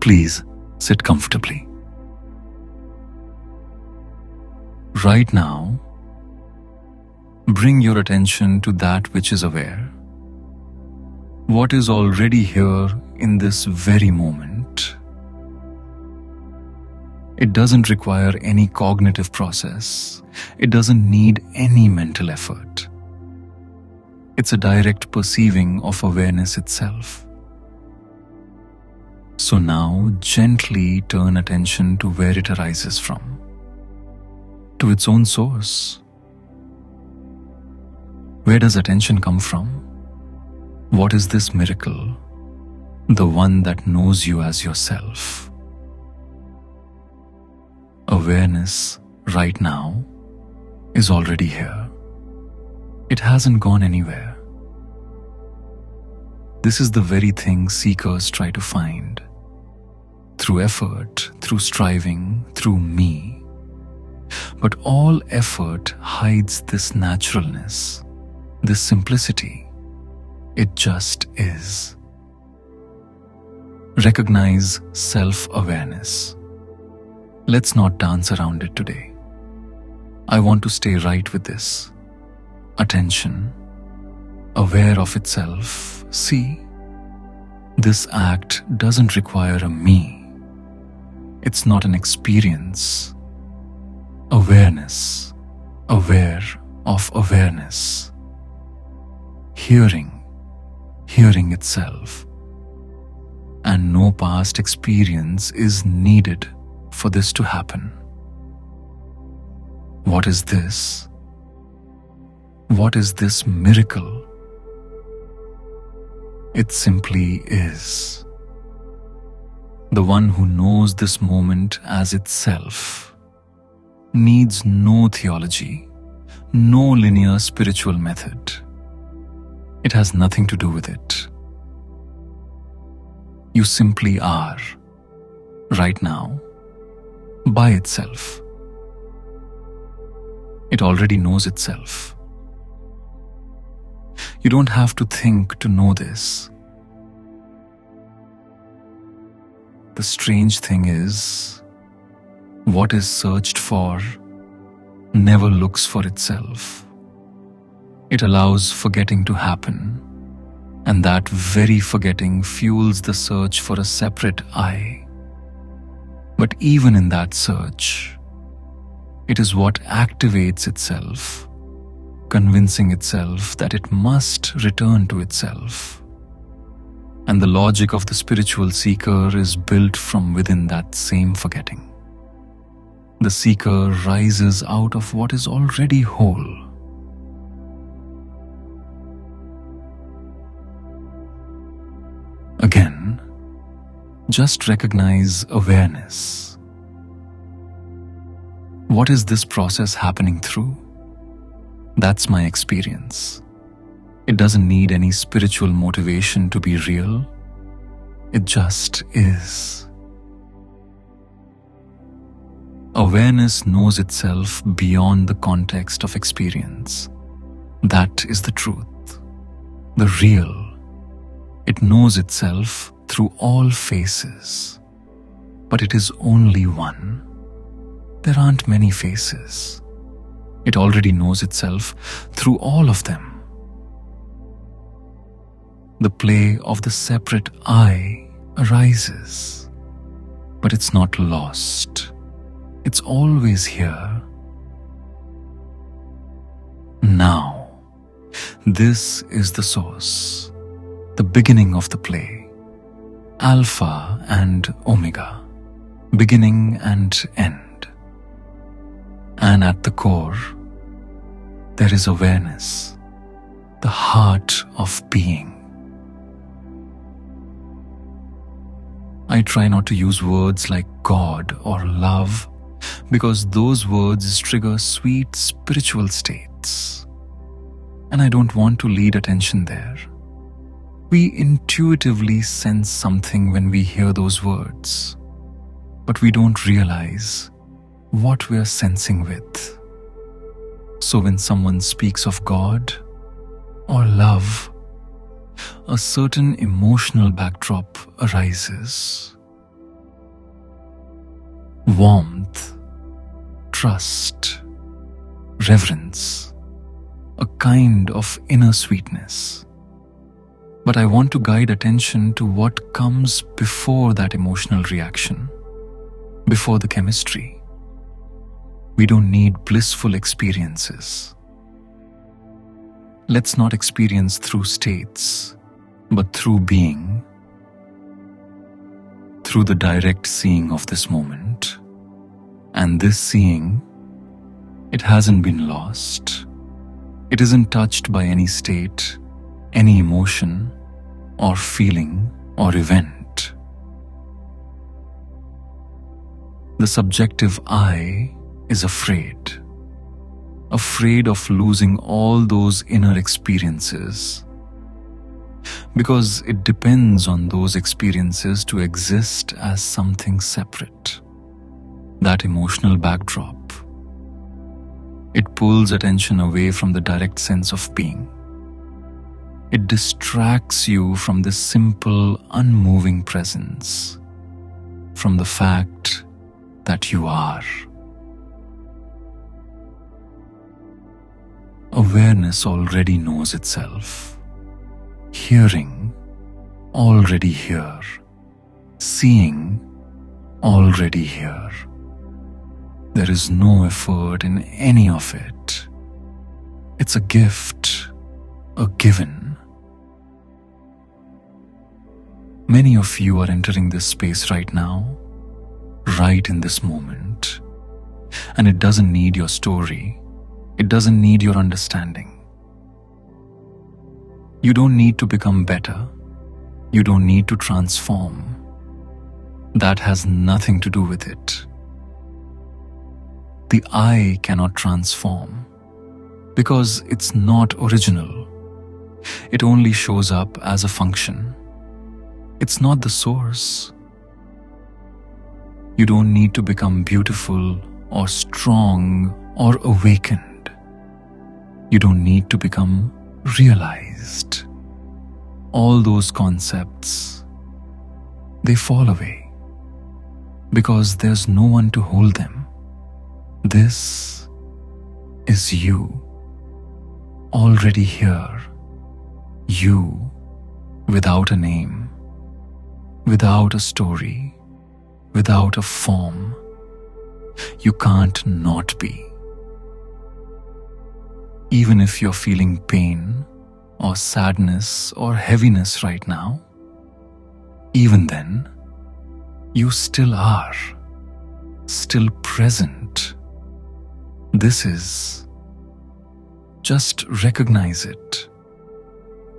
Please sit comfortably. Right now, bring your attention to that which is aware, what is already here in this very moment. It doesn't require any cognitive process. It doesn't need any mental effort. It's a direct perceiving of awareness itself. So now gently turn attention to where it arises from, to its own source. Where does attention come from? What is this miracle? The one that knows you as yourself. Awareness right now is already here. It hasn't gone anywhere. This is the very thing seekers try to find. Through effort, through striving, through me. But all effort hides this naturalness, this simplicity. It just is. Recognize self-awareness. Let's not dance around it today. I want to stay right with this. Attention, aware of itself. See, this act doesn't require a me. It's not an experience. Awareness, aware of awareness. Hearing itself. And no past experience is needed for this to happen. What is this? What is this miracle? It simply is. The one who knows this moment as itself needs no theology, no linear spiritual method. It has nothing to do with it. You simply are, right now, by itself. It already knows itself. You don't have to think to know this. The strange thing is, what is searched for never looks for itself. It allows forgetting to happen, and that very forgetting fuels the search for a separate I. But even in that search, it is what activates itself, convincing itself that it must return to itself. And the logic of the spiritual seeker is built from within that same forgetting. The seeker rises out of what is already whole. Again, just recognize awareness. What is this process happening through? That's my experience. It doesn't need any spiritual motivation to be real. It just is. Awareness knows itself beyond the context of experience. That is the truth, the real. It knows itself through all faces, but it is only one. There aren't many faces. It already knows itself through all of them. The play of the separate I arises, but it's not lost. It's always here. Now, this is the source, the beginning of the play, Alpha and Omega, beginning and end. And at the core, there is awareness, the heart of being. I try not to use words like God or love because those words trigger sweet spiritual states. And I don't want to lead attention there. We intuitively sense something when we hear those words, but we don't realize what we are sensing with. So when someone speaks of God or love, a certain emotional backdrop arises. warmth, trust, reverence, a kind of inner sweetness. But I want to guide attention to what comes before that emotional reaction, before the chemistry. We don't need blissful experiences. Let's not experience through states, but through being, through the direct seeing of this moment. And this seeing, it hasn't been lost. It isn't touched by any state, any emotion, or feeling, or event. The subjective I is afraid of losing all those inner experiences, because it depends on those experiences to exist as something separate. That emotional backdrop, it pulls attention away from the direct sense of being. It distracts you from the simple, unmoving presence, from the fact that you are. Awareness already knows itself. Hearing, already here. Seeing, already here. There is no effort in any of it. It's a gift, a given. Many of you are entering this space right now, right in this moment. And it doesn't need your story. It doesn't need your understanding. You don't need to become better. You don't need to transform. That has nothing to do with it. The I cannot transform because it's not original. It only shows up as a function. It's not the source. You don't need to become beautiful or strong or awakened. You don't need to become realized. All those concepts, they fall away because there's no one to hold them. This is you, already here. You, without a name, without a story, without a form. You can't not be. Even if you're feeling pain or sadness or heaviness right now, even then, you still are, still present. This is. Just recognize it.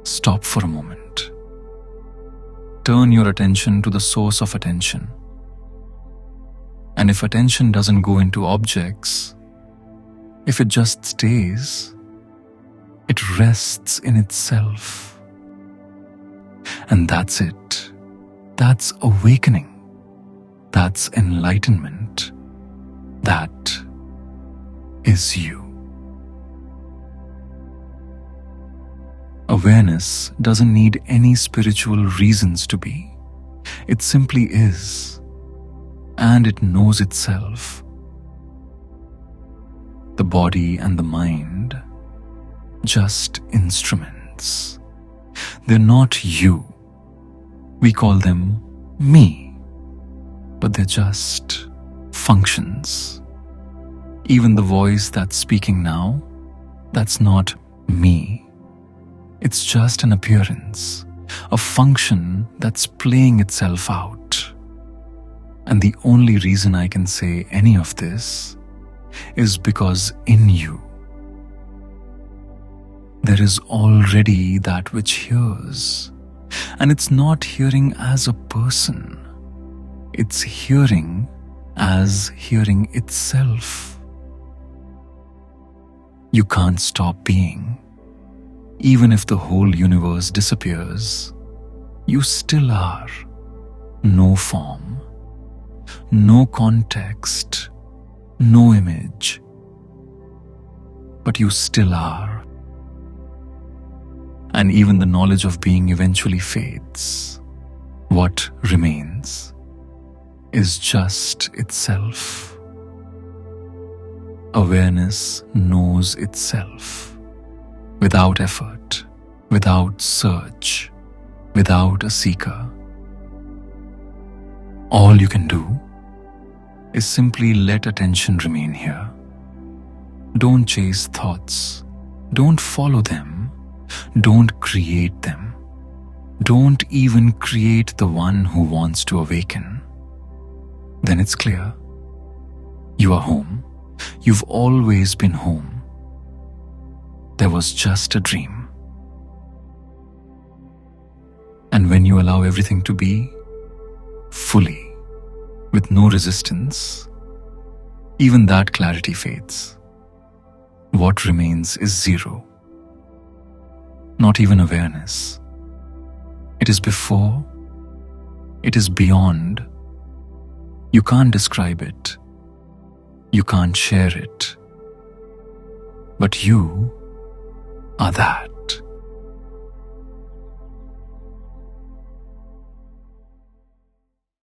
Stop for a moment. Turn your attention to the source of attention. And if attention doesn't go into objects, if it just stays, it rests in itself. And that's it. That's awakening. That's enlightenment. That is you. Awareness doesn't need any spiritual reasons to be. It simply is, and it knows itself. The body and the mind, just instruments. They're not you. We call them me, but they're just functions. Even the voice that's speaking now, that's not me. It's just an appearance, a function that's playing itself out. And the only reason I can say any of this is because in you, there is already that which hears. And it's not hearing as a person. It's hearing as hearing itself. You can't stop being. Even if the whole universe disappears, you still are. No form, no context, no image. But you still are. And even the knowledge of being eventually fades. What remains? is just itself. Awareness knows itself without effort, without search, without a seeker. All you can do is simply let attention remain here. Don't chase thoughts. Don't follow them. Don't create them. Don't even create the one who wants to awaken. Then it's clear. You are home. You've always been home. There was just a dream. And when you allow everything to be fully, with no resistance, even that clarity fades. What remains is zero. Not even awareness. It is before. It is beyond. You can't describe it. You can't share it. But you are that.